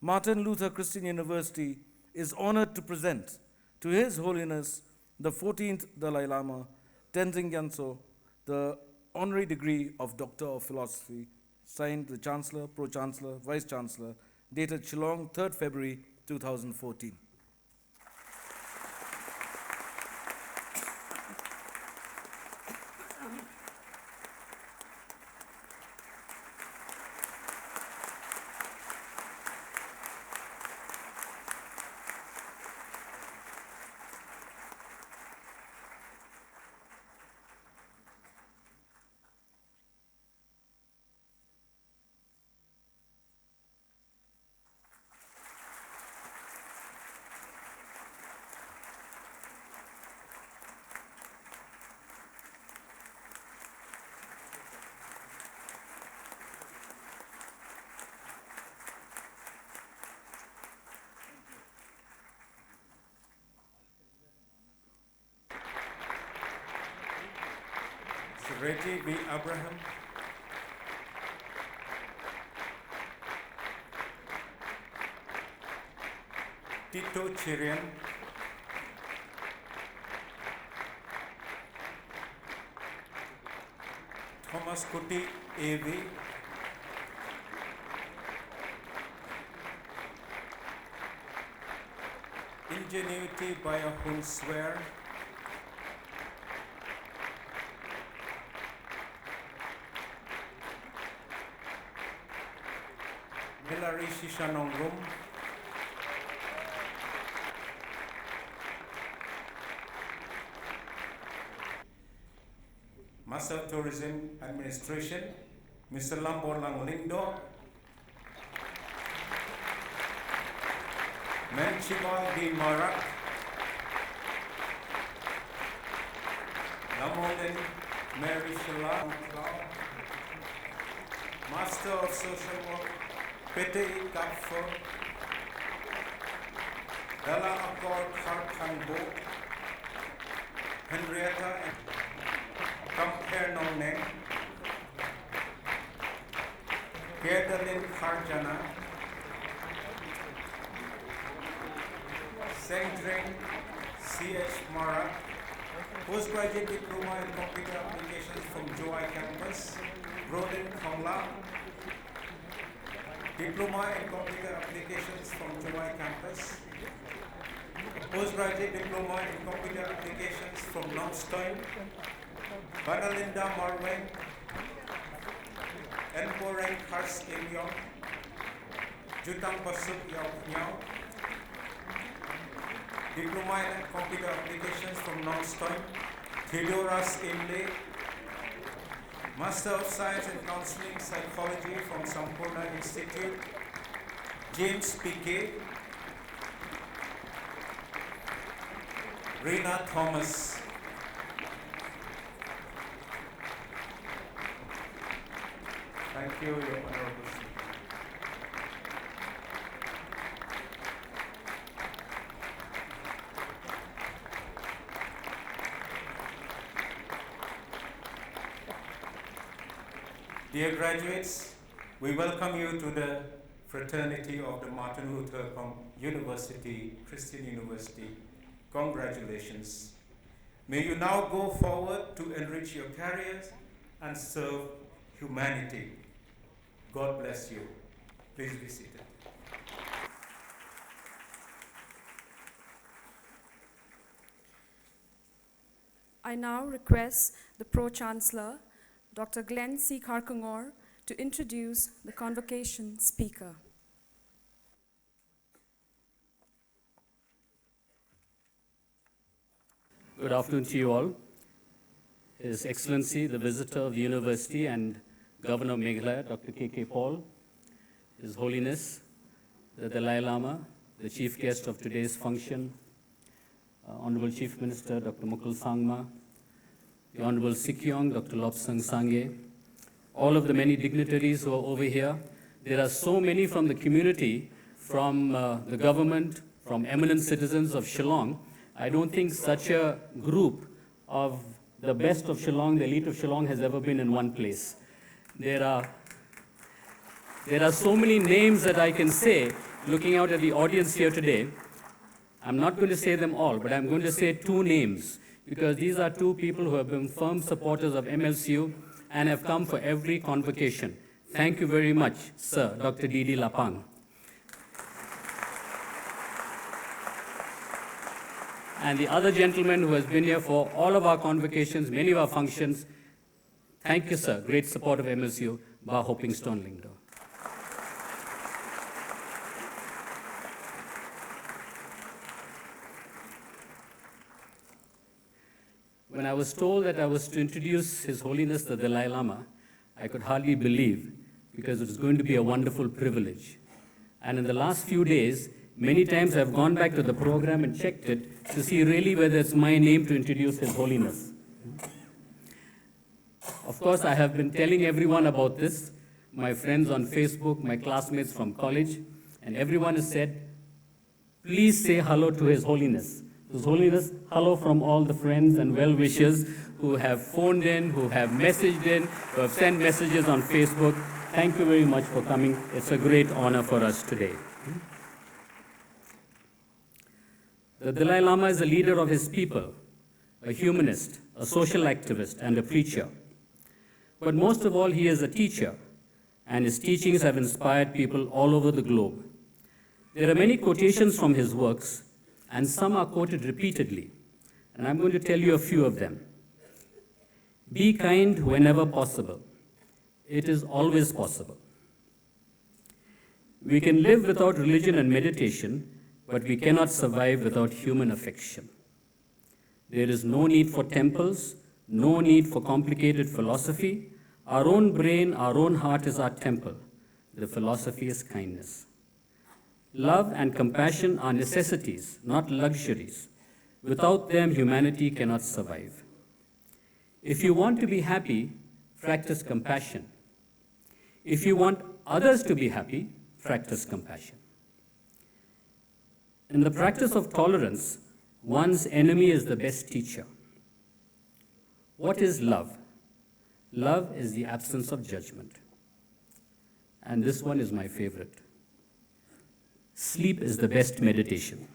Martin Luther Christian University is honored to present to His Holiness the 14th Dalai Lama, Tenzin Gyatso, the honorary degree of Doctor of Philosophy, signed the Chancellor, Pro-Chancellor, Vice-Chancellor, dated Shillong, 3rd February 2014. Reggie B. Abraham, Tito Chirian, Thomas Kuti A.V., Ingenuity by a Hun Swear, Honorary Shillong, Master of Tourism Administration, Mr. Lambo Langlindo, Menchimal D. Marak, Lamolen Mary Shillong, Master of Social Work, Pete Kapfo, Della Accord Harkanbo, Henrietta Kamper Nong, Gerdelin Harjana, Sengdring C.H. Mara, Postgraduate Diploma in Computer Applications from Joai Campus, Rodin Kongla, Diploma in Computer Applications from Joai Campus, Postgraduate Diploma in Computer Applications from Nomstoin, Banalinda Marweng, Enporeng Kars Ilyong, Jutang Basuk Yao, Diploma in Computer Applications from Nomstoin, Theodoras Imle, Master of Science in Counseling Psychology from Sampurna Institute, James P.K., Rena Thomas. Thank you, Your Honorable. Dear graduates, we welcome you to the fraternity of the Martin Luther University, Christian University. Congratulations. May you now go forward to enrich your careers and serve humanity. God bless you. Please be seated. I now request the Pro-Chancellor, Dr. Glenn C. Karkangor, to introduce the convocation speaker. Good afternoon to you all. His Excellency, the Visitor of the University and Governor of Meghalaya, Dr. K.K. Paul, His Holiness, the Dalai Lama, the Chief Guest of today's function, Honorable Chief Minister, Dr. Mukul Sangma, the Honorable Sikyong, Dr. Lobsang Sangye, all of the many dignitaries who are over here. There are so many from the community, from the government, from eminent citizens of Shillong. I don't think such a group of the best of Shillong, the elite of Shillong, has ever been in one place. There are so many names that I can say, looking out at the audience here today. I'm not going to say them all, but I'm going to say two names, because these are two people who have been firm supporters of MLCU and have come for every convocation. Thank you very much, Sir Dr. D.D. Lapang. And the other gentleman who has been here for all of our convocations, many of our functions. Thank you, sir. Great support of MLCU, Ba Hoping Stone Lingdo. When I was told that I was to introduce His Holiness the Dalai Lama, I could hardly believe, because it was going to be a wonderful privilege. And in the last few days, many times I've gone back to the program and checked it to see really whether it's my name to introduce His Holiness. Of course, I have been telling everyone about this, my friends on Facebook, my classmates from college, and everyone has said, please say hello to His Holiness. His Holiness, hello from all the friends and well-wishers who have phoned in, who have messaged in, who have sent messages on Facebook. Thank you very much for coming. It's a great honor for us today. The Dalai Lama is a leader of his people, a humanist, a social activist, and a preacher. But most of all, he is a teacher, and his teachings have inspired people all over the globe. There are many quotations from his works, and some are quoted repeatedly, and I'm going to tell you a few of them. Be kind whenever possible. It is always possible. We can live without religion and meditation, but we cannot survive without human affection. There is no need for temples, no need for complicated philosophy. Our own brain, our own heart is our temple. The philosophy is kindness. Love and compassion are necessities, not luxuries. Without them, humanity cannot survive. If you want to be happy, practice compassion. If you want others to be happy, practice compassion. In the practice of tolerance, one's enemy is the best teacher. What is love? Love is the absence of judgment. And this one is my favorite. Sleep is the best meditation.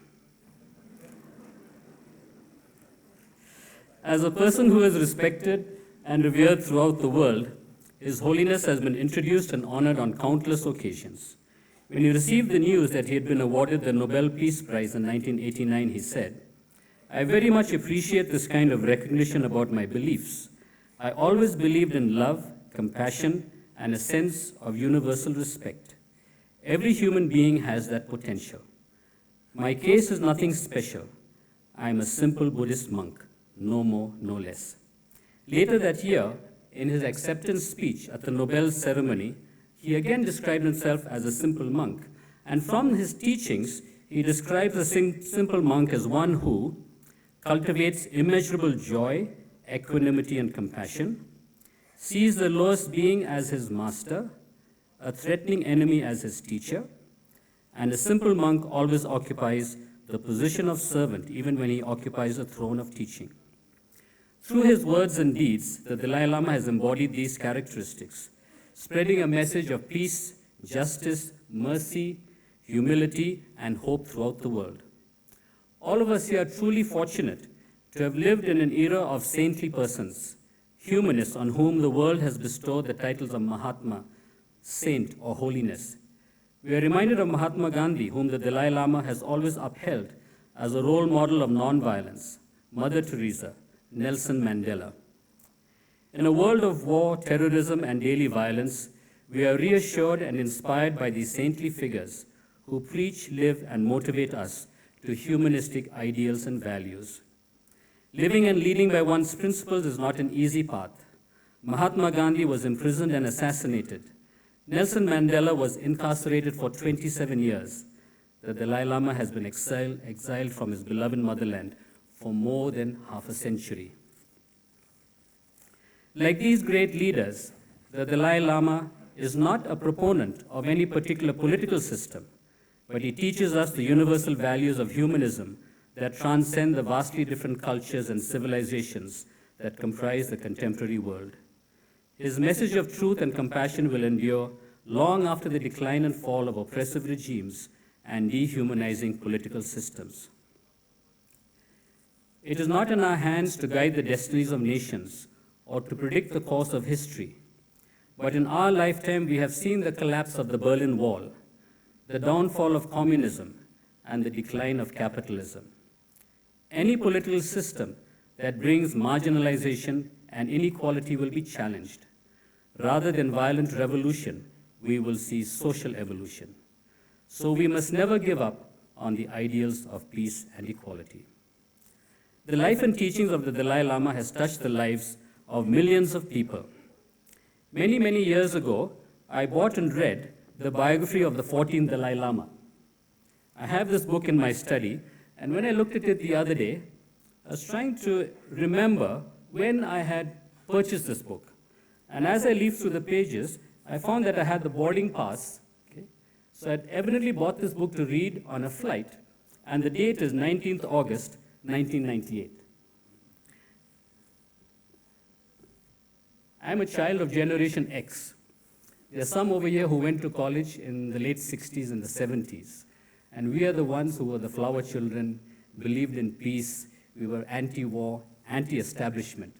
As a person who is respected and revered throughout the world, His Holiness has been introduced and honored on countless occasions. When he received the news that he had been awarded the Nobel Peace Prize in 1989, he said, "I very much appreciate this kind of recognition about my beliefs. I always believed in love, compassion, and a sense of universal respect. Every human being has that potential. My case is nothing special. I am a simple Buddhist monk, no more, no less." Later that year, in his acceptance speech at the Nobel ceremony, he again described himself as a simple monk. And from his teachings, he describes a simple monk as one who cultivates immeasurable joy, equanimity, and compassion, sees the lowest being as his master, a threatening enemy as his teacher, and a simple monk always occupies the position of servant even when he occupies a throne of teaching. Through his words and deeds, the Dalai Lama has embodied these characteristics, spreading a message of peace, justice, mercy, humility, and hope throughout the world. All of us here are truly fortunate to have lived in an era of saintly persons, humanists on whom the world has bestowed the titles of Mahatma, Saint, or Holiness. We are reminded of Mahatma Gandhi, whom the Dalai Lama has always upheld as a role model of nonviolence, Mother Teresa, Nelson Mandela. In a world of war, terrorism, and daily violence, we are reassured and inspired by these saintly figures who preach, live, and motivate us to humanistic ideals and values. Living and leading by one's principles is not an easy path. Mahatma Gandhi was imprisoned and assassinated. Nelson Mandela was incarcerated for 27 years. The Dalai Lama has been exiled from his beloved motherland for more than half a century. Like these great leaders, the Dalai Lama is not a proponent of any particular political system, but he teaches us the universal values of humanism that transcend the vastly different cultures and civilizations that comprise the contemporary world. His message of truth and compassion will endure long after the decline and fall of oppressive regimes and dehumanizing political systems. It is not in our hands to guide the destinies of nations or to predict the course of history, but in our lifetime we have seen the collapse of the Berlin Wall, the downfall of communism, and the decline of capitalism. Any political system that brings marginalization and inequality will be challenged. Rather than violent revolution, we will see social evolution. So we must never give up on the ideals of peace and equality. The life and teachings of the Dalai Lama has touched the lives of millions of people. Many, many years ago, I bought and read the biography of the 14th Dalai Lama. I have this book in my study, and when I looked at it the other day, I was trying to remember when I had purchased this book. And as I leafed through the pages, I found that I had the boarding pass. Okay? So I'd evidently bought this book to read on a flight, and the date is 19th August, 1998. I'm a child of Generation X. There are some over here who went to college in the late 60s and the 70s. And we are the ones who were the flower children, believed in peace, we were anti-war, anti-establishment.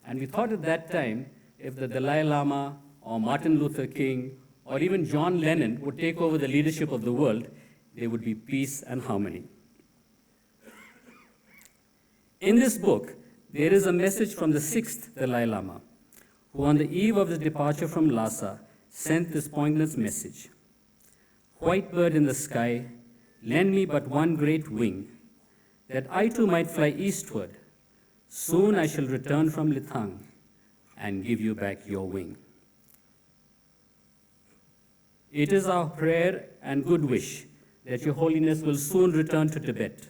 And we thought at that time, if the Dalai Lama or Martin Luther King or even John Lennon would take over the leadership of the world, there would be peace and harmony. In this book, there is a message from the sixth Dalai Lama, who on the eve of his departure from Lhasa sent this poignant message. White bird in the sky, lend me but one great wing, that I too might fly eastward. Soon I shall return from Lithang and give you back your wing. It is our prayer and good wish that Your Holiness will soon return to Tibet,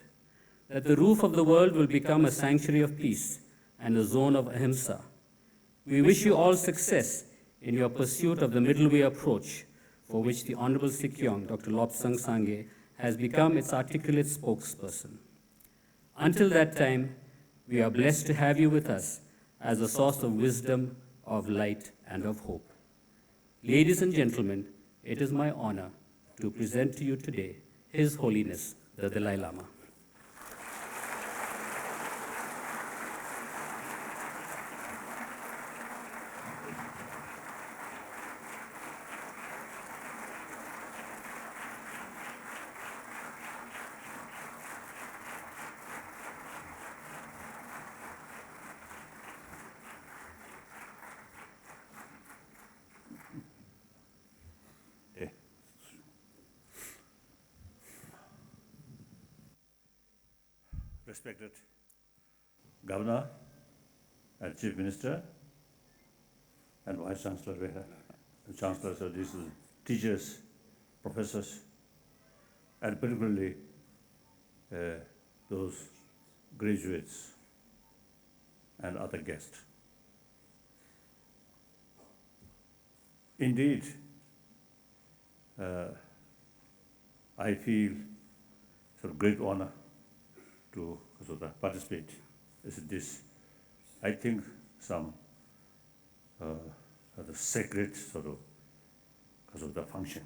that the roof of the world will become a sanctuary of peace and a zone of ahimsa. We wish you all success in your pursuit of the middle way approach, for which the Honorable Sikyong, Dr. Lobsang Sangye, has become its articulate spokesperson. Until that time, we are blessed to have you with us as a source of wisdom, of light, and of hope. Ladies and gentlemen, it is my honor to present to you today His Holiness, the Dalai Lama. Respected Governor and Chief Minister and Vice Chancellor, Chancellors of these teachers, professors, and particularly those graduates and other guests. Indeed, I feel sort of great honor to sort of participate in this. I think some the sacred sort of the function.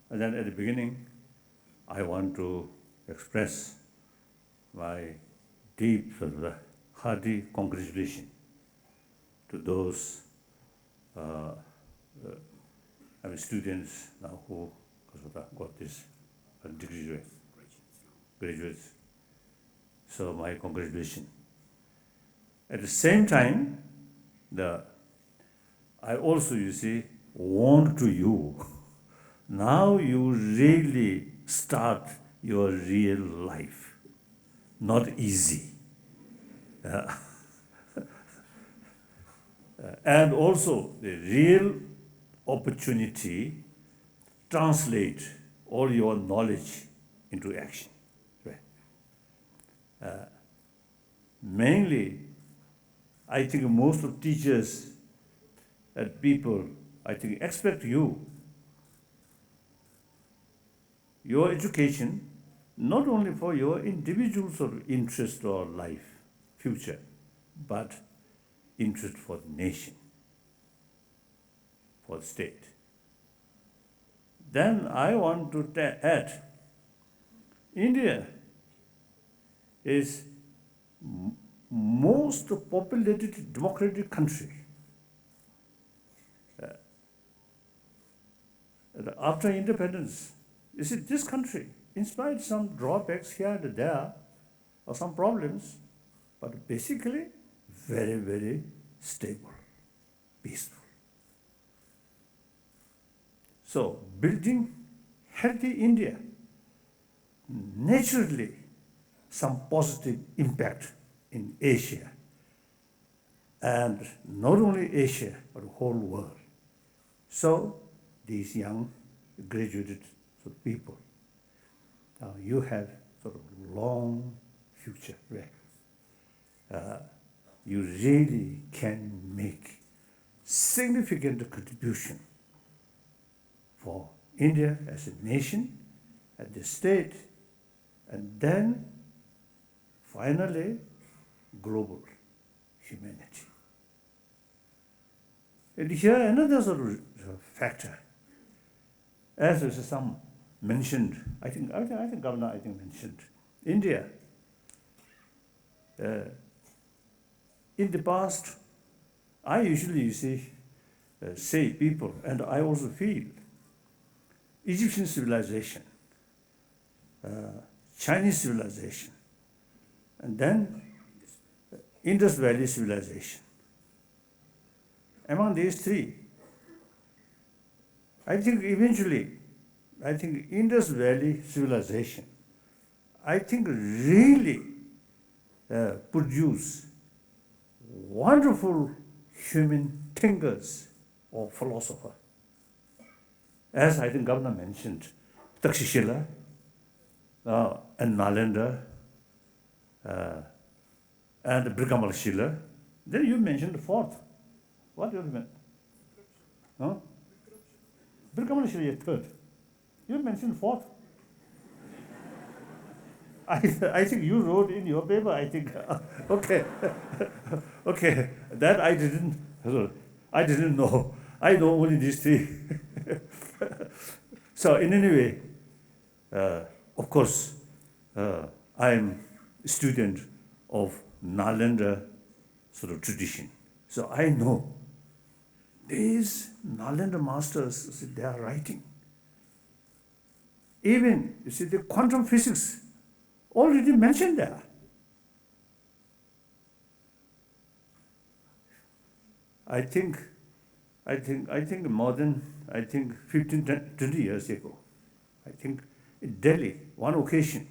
And then at the beginning, I want to express my deep sort of hearty congratulations to those students now who got this degree. Graduates. So my congratulations. At the same time, I also, you see, want to you, now you really start your real life. Not easy. And also the real opportunity translate all your knowledge into action. Mainly, I think most of teachers and people, I think, expect you, your education, not only for your individual sort of interest or life, future, but interest for the nation, for the state. Then I want to add, India is most populated democratic country. After independence, you see, this country, in spite of some drawbacks here and there, or some problems, but basically very, very stable, peaceful. So building healthy India, naturally, some positive impact in Asia, and not only Asia, but the whole world. So these young graduated sort of people, you have sort of long future. You really can make significant contribution for India as a nation, at the state, and then finally global, humanity. And here another sort of factor, as some mentioned, I think Governor mentioned, India. In the past, I usually say people, and I also feel, Egyptian civilization, Chinese civilization, and then Indus Valley civilization. Among these three, I think eventually, Indus Valley civilization, really produce wonderful human thinkers or philosophers. As I think Governor mentioned, Takshashila and Nalanda and Brikamalashila. Then you mentioned the fourth. What you meant? Huh? Brikamalashila is third. You mentioned fourth. I think you wrote in your paper, I think. Okay. Okay. That I didn't know. I know only these three. So in any way, of course, I'm a student of Nalanda sort of tradition. So I know these Nalanda masters, they are writing. Even, the quantum physics already mentioned there. I think more than 15, 20 years ago, I think in Delhi, one occasion,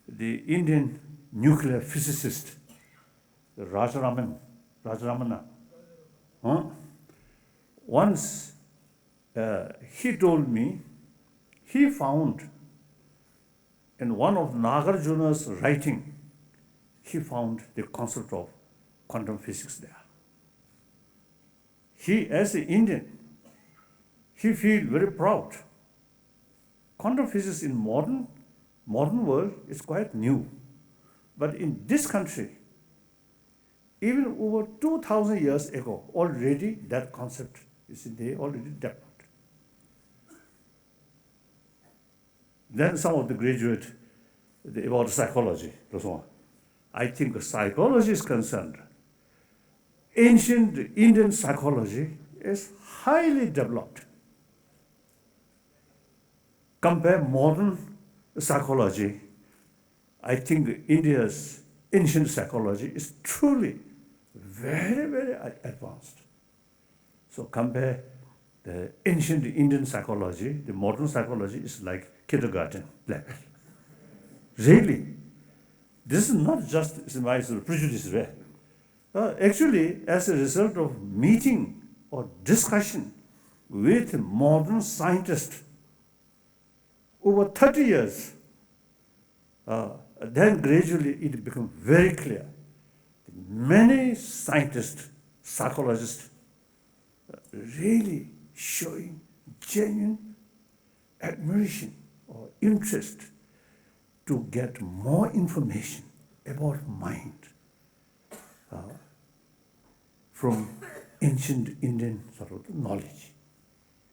the Indian nuclear physicist, Rajaramana, once he told me he found in one of Nagarjuna's writing, he found the concept of quantum physics there. He, as an Indian, he feels very proud. Quantum physics in modern world is quite new. But in this country, even over 2,000 years ago, already that concept they already developed. Then some of the graduate about psychology, I think psychology is concerned. Ancient Indian psychology is highly developed. Compare modern psychology, I think India's ancient psychology is truly very, very advanced. So compare the ancient Indian psychology, the modern psychology is like kindergarten level. Really, this is not just my prejudice. Actually, as a result of meeting or discussion with modern scientists over 30 years, then gradually it became very clear. Many scientists, psychologists, really showing genuine admiration or interest to get more information about mind from ancient Indian sort of knowledge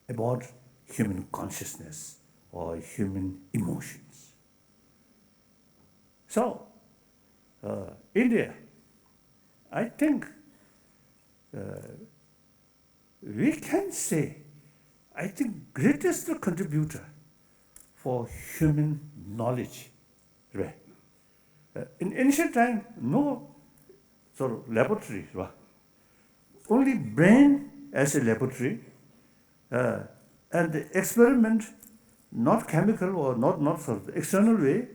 about human consciousness or human emotions. So, India, I think we can say, I think greatest contributor for human knowledge. Right? In ancient time, no sort of laboratory. Right? Only brain as a laboratory, and the experiment, not chemical or not sort of external way,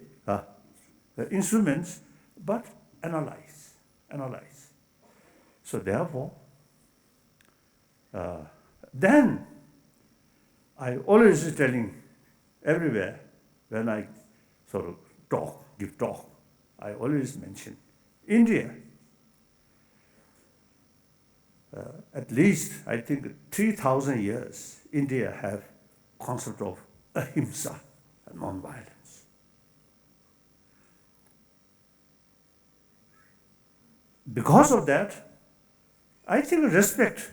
instruments, but analyze. So therefore, then I always telling everywhere when I sort of give talk, I always mention India. At least, I think 3,000 years, India have concept of ahimsa, non-violence. because of that, I think respect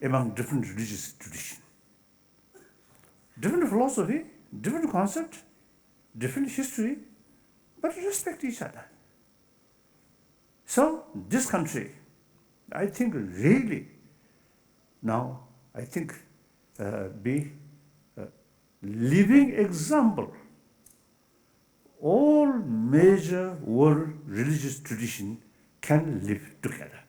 among different religious traditions, different philosophy, different concept, different history, but respect each other. So this country, I think really now, I think be a living example. All major world religious traditions can live together.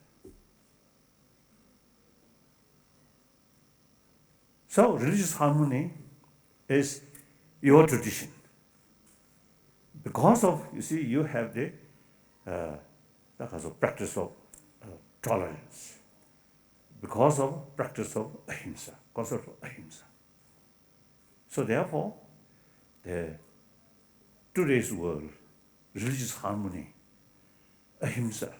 So religious harmony is your tradition. Because of, you see, you have the practice of tolerance, because of practice of ahimsa, concept of ahimsa. So therefore, today's world, religious harmony, ahimsa,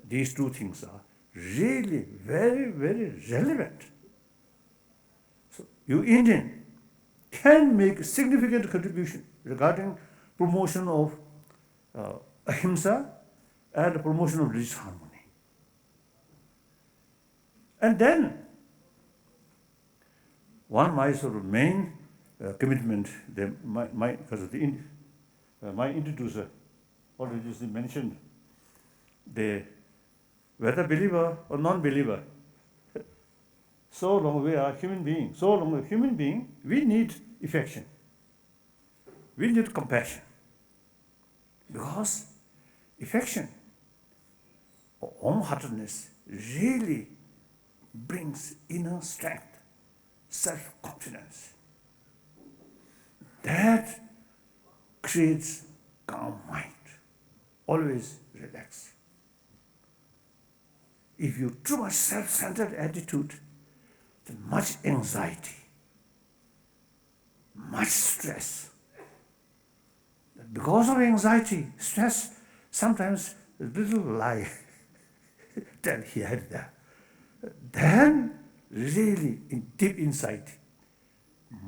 these two things are really very, very relevant. So you Indian can make a significant contribution regarding promotion of ahimsa and promotion of religious harmony. And then, one my sort of main commitment, because of my introducer already mentioned, whether believer or non-believer, so long we are human beings, so long we're human being, we need affection. We need compassion. Because affection or warm-heartedness really brings inner strength, self-confidence. That creates calm mind, always relax. If you too much self-centered attitude, then much anxiety, much stress. Because of anxiety, stress, sometimes a little lie tell here and there. Then really deep inside,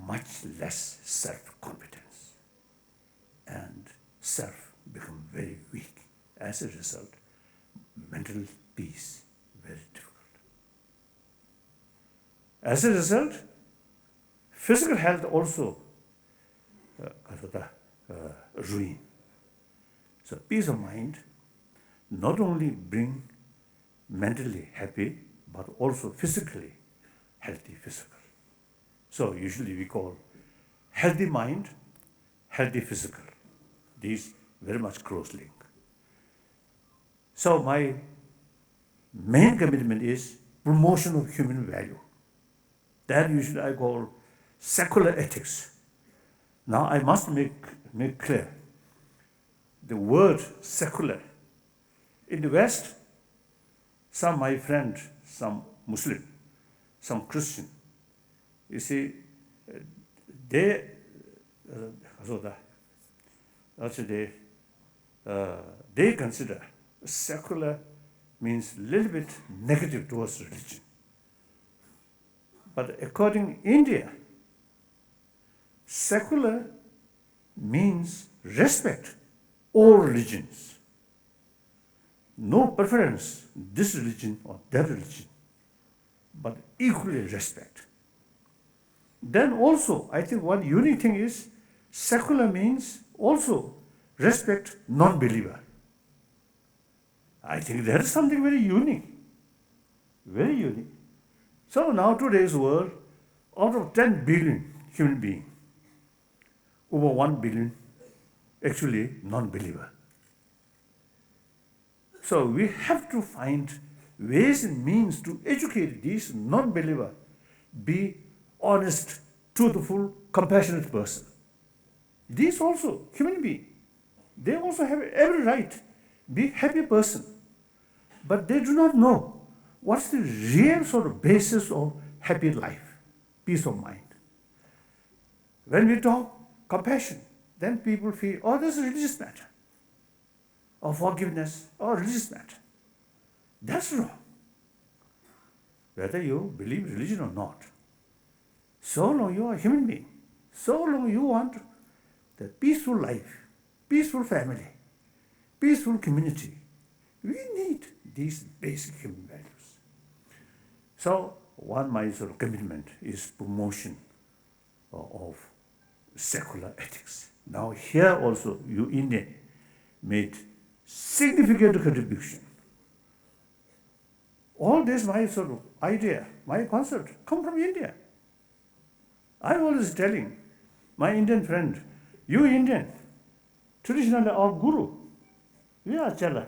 much less self-confidence, and self become very weak. As a result, mental peace very difficult. As a result, physical health also ruin. So peace of mind not only bring mentally happy, but also physically healthy physical. So usually we call healthy mind, healthy physical. These very much close link. So my main commitment is promotion of human value. That usually I call secular ethics. Now I must make clear, the word secular, in the West, some my friend, some Muslim, some Christian, you see, they consider secular means a little bit negative towards religion. But according to India, secular means respect all religions. No preference, this religion or that religion, but equally respect. Then also, I think one unique thing is secular means also respect non-believer. I think that is something very unique, very unique. So now today's world, out of 10 billion human beings, over 1 billion actually non-believer. So we have to find ways and means to educate these non-believer, be honest, truthful, compassionate person. These also human being, they also have every right, be happy person, but they do not know what's the real sort of basis of happy life, peace of mind. When we talk compassion, then people feel, oh, this is a religious matter, or forgiveness, or religious matter. That's wrong. Whether you believe religion or not, so long you are a human being, so long you want the peaceful life, peaceful family, peaceful community, We need these basic human values. So, one my sort of commitment is promotion of secular ethics. Now, here also, you Indian made significant contribution. All this my sort of idea, my concept, come from India. I always telling my Indian friend, you Indian, traditionally our guru, we are Chela.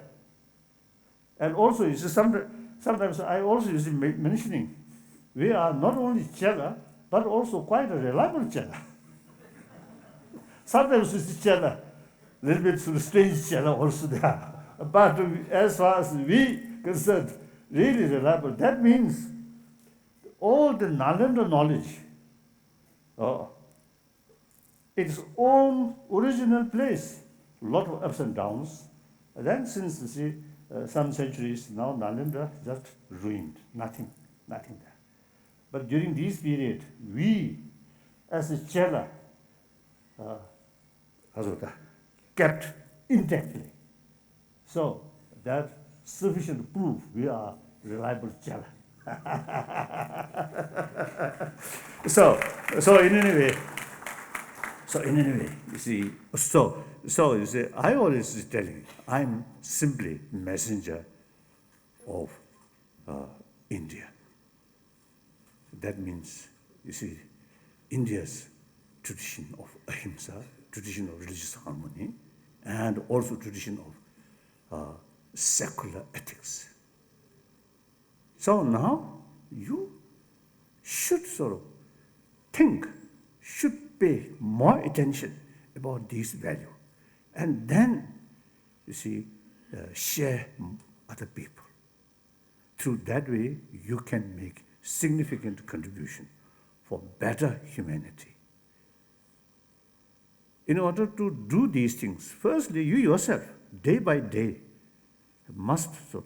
And also, you see, sometimes I also is mentioning, we are not only Chela, but also quite a reliable Chela. Sometimes it's Chela, a little bit sort of strange Chela also there. But as far as we concerned, really reliable. That means all the Nalanda knowledge, its own original place, a lot of ups and downs. And then since you see, some centuries now, Nalanda just ruined, nothing there. But during this period, we, as a Chela, kept intactly. So that sufficient proof we are reliable Chela. So in any way, you see, you see, I always telling, I'm simply messenger of India. That means, you see, India's tradition of ahimsa, tradition of religious harmony, and also tradition of secular ethics. So now you should sort of think, should pay more attention about this value, and then, you see, share other people. Through that way, you can make significant contribution for better humanity. In order to do these things, firstly, you yourself, day by day, must sort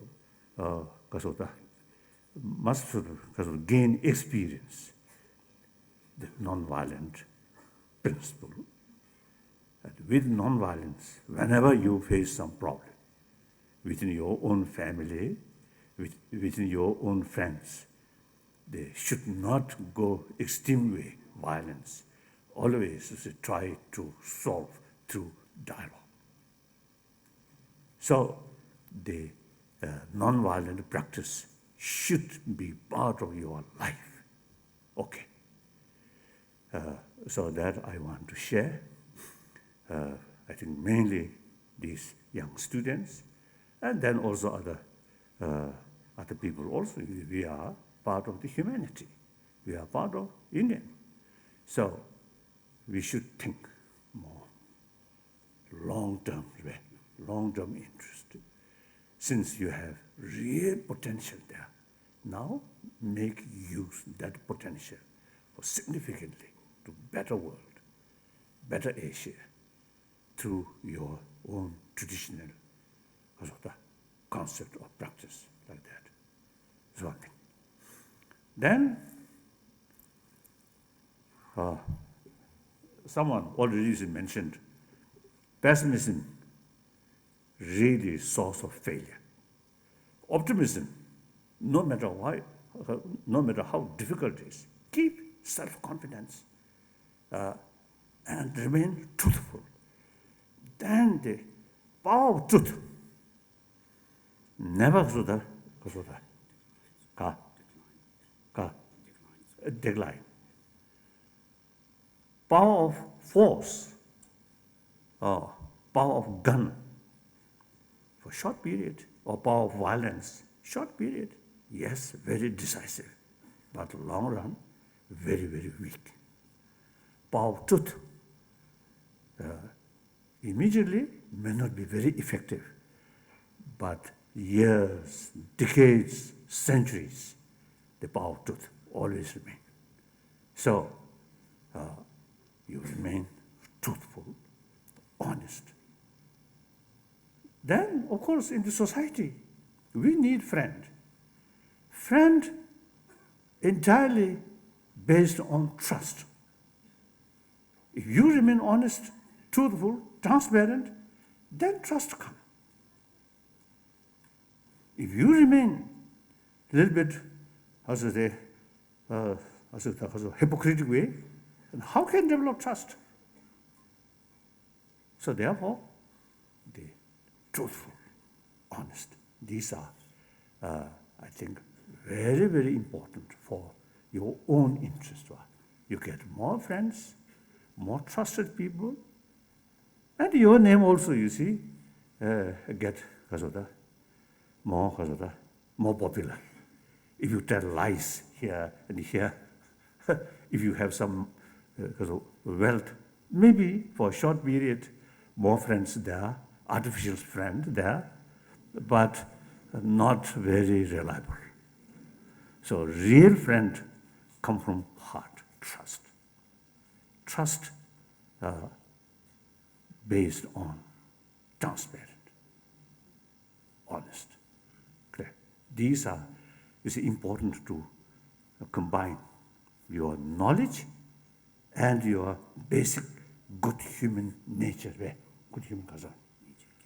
of gain experience the non-violent principle. And with non-violence, whenever you face some problem, within your own family, within your own friends, they should not go extreme way, violence. Always try to solve through dialogue. So the non-violent practice should be part of your life. Okay. So that I want to share. I think mainly these young students, and then also other people also. We are part of the humanity. We are part of Indian. So we should think more long-term interest. Since you have real potential there, now make use that potential for significantly to better world, better Asia, through your own traditional concept or practice like that. That's one thing. Then, someone already mentioned pessimism really source of failure. Optimism, no matter how difficult it is, keep self-confidence and remain truthful. Then the power of truth never decline. Power of force, power of gun, for short period, or power of violence, short period, yes, very decisive, but long run, very, very weak. Power of truth, immediately may not be very effective, but years, decades, centuries, the power of truth always remain. So, you remain truthful, honest. Then, of course, in the society, we need friend. Friend entirely based on trust. If you remain honest, truthful, transparent, then trust comes. If you remain a little bit, hypocritical way, then how can you develop trust? So therefore, the truthful, honest, these are, I think, very, very important for your own interest. You get more friends, more trusted people, and your name also, you see, get more popular. If you tell lies here and here, if you have some wealth, maybe for a short period, more friends there, artificial friend there, but not very reliable. So real friend come from heart, trust. Trust based on transparent, honest, clear. These are, it's important to combine your knowledge and your basic good human nature, good human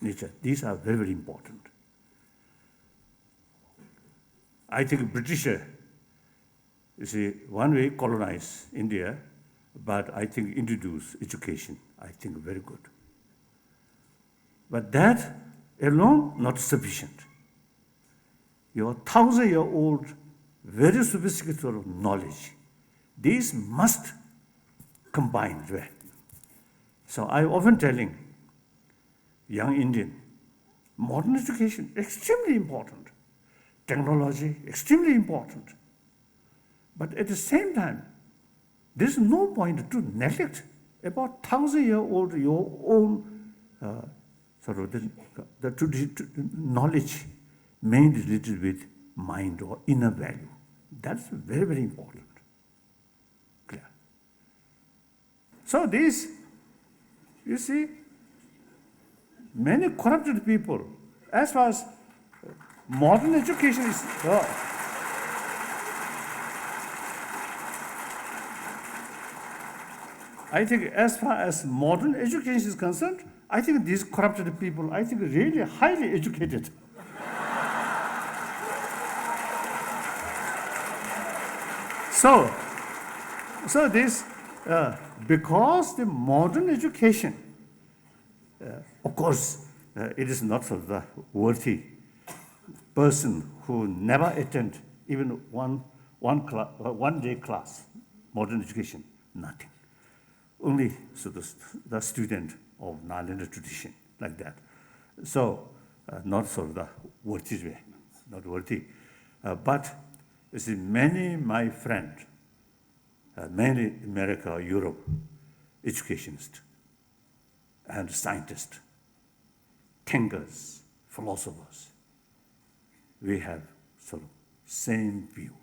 nature. These are very, very important. I think British, you see, one way colonize India, but I think introduce education, I think very good. But that alone not sufficient. Your 1,000-year-old, very sophisticated sort of knowledge, these must combine. So I often telling young Indian, modern education, extremely important. Technology, extremely important. But at the same time, there's no point to neglect about 1,000-year-old, your own sort of the knowledge mainly related with mind or inner value. That's very, very important. Clear. So this, you see, many corrupted people, as far as modern education is, I think as far as modern education is concerned, I think these corrupted people, I think really highly educated. So this, because the modern education, of course, it is not for the worthy person who never attend even one day class, modern education, nothing. Only so the student of Nalanda tradition, like that. So not sort of the worthy way, not worthy. But you see, many my friend, many America, Europe, educationists and scientists, thinkers, philosophers, we have sort of same view.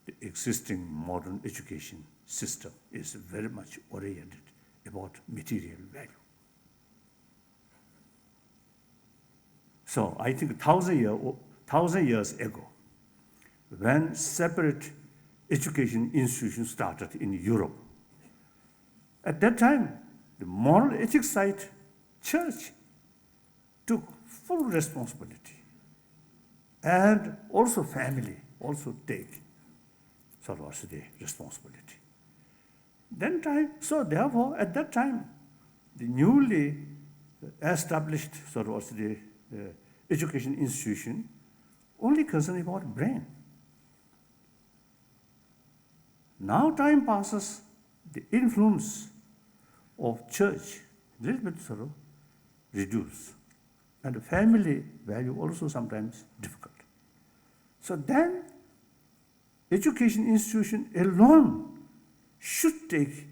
The existing modern education system is very much oriented about material value. So I think 1,000 years ago, when separate education institutions started in Europe, at that time, the moral ethics side, church took full responsibility. And also family also take sort of the responsibility. So therefore, at that time, the newly established sort of the education institution only concerned about brain. Now time passes, the influence of church a little bit sort of reduced, and the family value also sometimes difficult. So then, education institution alone should take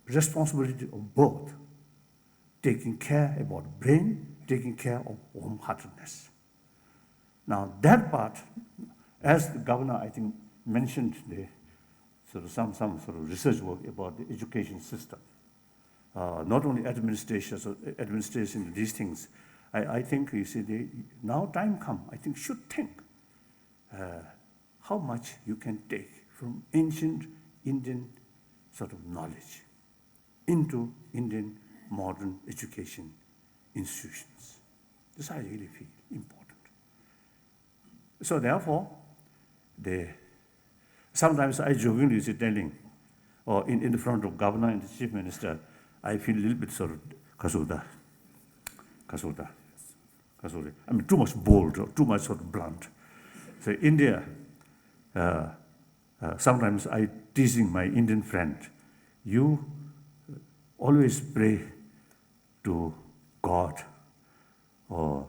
responsibility of both, taking care about brain, taking care of warm-heartedness. Now that part, as the governor, I think, mentioned some sort of research work about the education system, not only administration, these things, I think, you see, now time come, I think, should think how much you can take from ancient Indian sort of knowledge into Indian modern education institutions. This I really feel important. So therefore, sometimes I jokingly is telling, or in front of governor and the chief minister, I feel a little bit sort of kasuda. I mean, too much bold or too much sort of blunt. So India, sometimes I teasing my Indian friend, you always pray to God or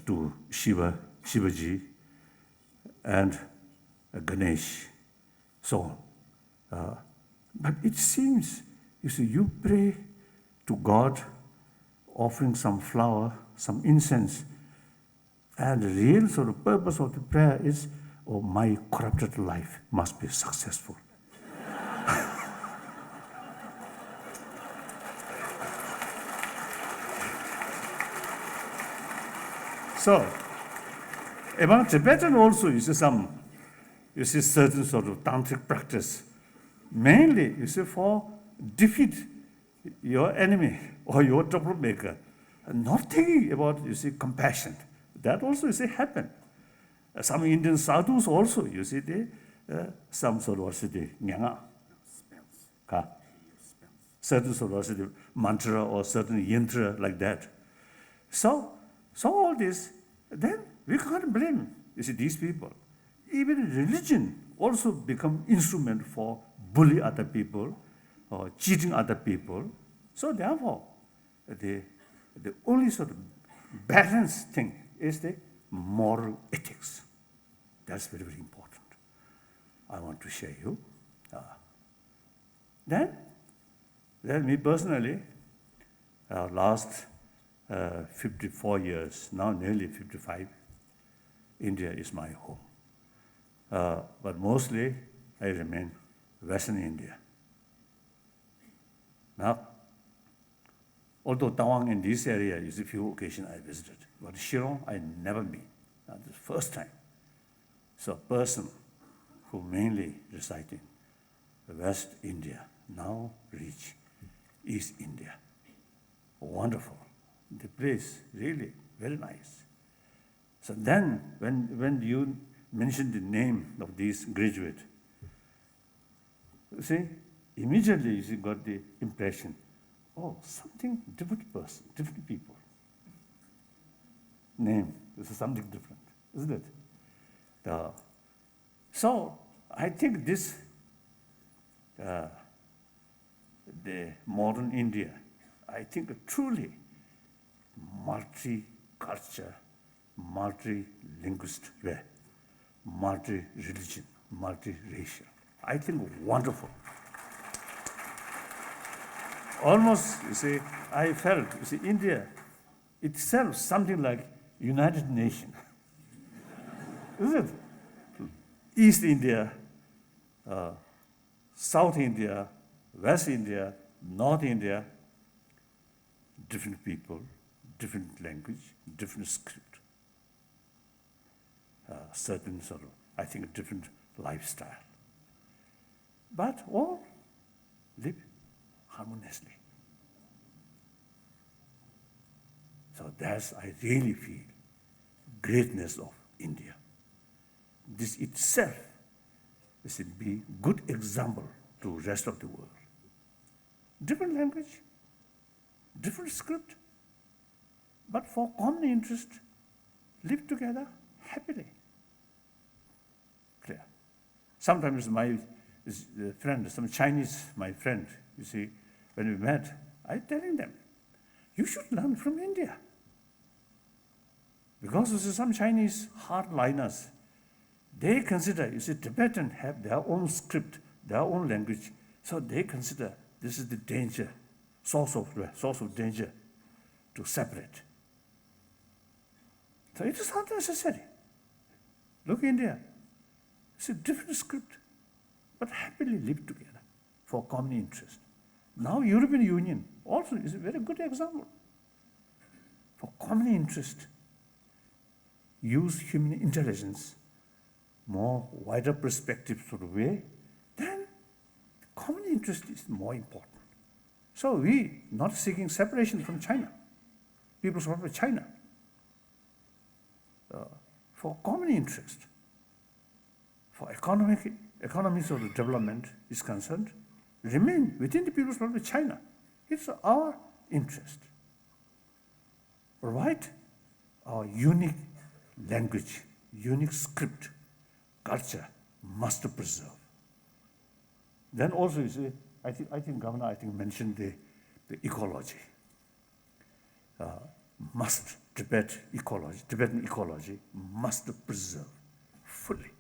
to Shivaji and Ganesh, so on. But it seems, you see, you pray to God, offering some flower, some incense, and the real sort of purpose of the prayer is, oh, my corrupted life must be successful. So, among Tibetan also, you see certain sort of tantric practice, mainly, you see, for defeat your enemy or your troublemaker, and not thinking about, you see, compassion. That also, you see, happen. Some Indian sadhus also, you see, they, some sort of, nyanga, certain sort of mantra or certain yantra like that. So all this, then we can't blame, you see, these people. Even religion also become instrument for bully other people or cheating other people. So therefore, the only sort of balanced thing is the moral ethics. That's very, very important. I want to share you. Then me personally, last 54 years, now nearly 55, India is my home. But mostly, I remain Western India. Now, although Tawang in this area is a few occasions I visited, but Shillong I never been. Now, this is the first time. So a person who mainly reside in West India now reach East India. Wonderful. The place really very nice. So then, when you mentioned the name of this graduate, you see, immediately you got the impression, oh, something different person, different people. Name, this is something different, isn't it? So I think this, the modern India, I think truly multi-culture, multi-linguist, multi-religion, multi-racial. I think wonderful. Almost, you see, I felt, you see, India itself something like United Nations. Isn't it? East India, South India, West India, North India, different people, different language, different script, certain sort of, I think, different lifestyle. But all live harmoniously. So that's, I really feel, greatness of India. This itself is a good example to rest of the world. Different language, different script, but for common interest, live together happily. Clear. Sometimes my friend, some Chinese, my friend, you see, when we met, I telling them, you should learn from India. Because you see, some Chinese hardliners, they consider, you see, Tibetan have their own script, their own language, so they consider this is the danger, source of danger to separate. So it is not necessary. Look, India, it's a different script, but happily live together for common interest. Now European Union also is a very good example. For common interest, use human intelligence, more wider perspective sort of way, then common interest is more important. So we not seeking separation from China. People from China. for common interest, for economies of the development is concerned, remain within the People's Republic of China. It's our interest. Provide our unique language, unique script, culture must preserve. Then also, you see, I think Governor mentioned the ecology. Tibetan ecology must preserve fully.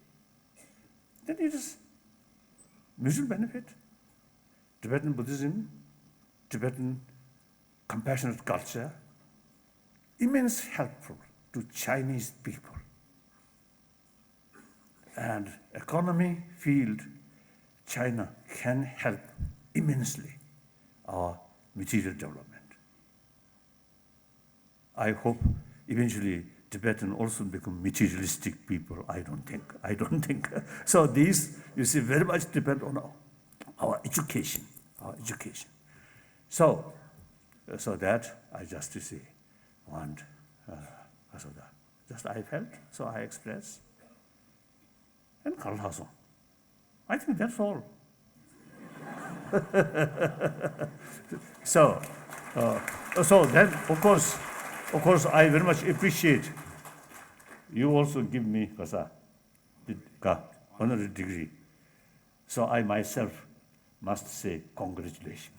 Then it is mutual benefit. Tibetan Buddhism, Tibetan compassionate culture, immense helpful to Chinese people. And economy field, China can help immensely our material development. I hope eventually Tibetan also become materialistic people. I don't think. So these, you see, very much depend on our education. So that I just to say, want, so that just I felt, so I express. And Karlhasson. I think that's all. So then, of course, I very much appreciate you also give me the honorary degree. So I myself must say congratulations.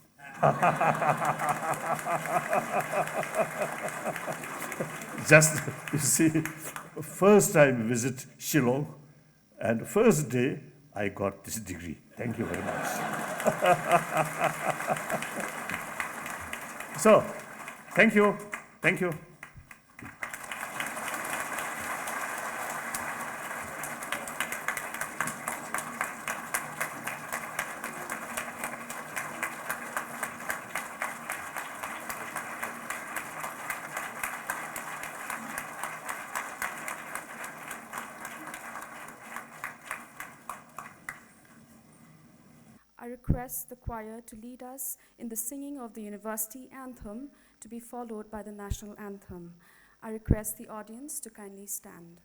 Just, you see, first time visit Shillong, and first day I got this degree. Thank you very much. So, thank you. I request the choir to lead us in the singing of the university anthem, to be followed by the national anthem. I request the audience to kindly stand.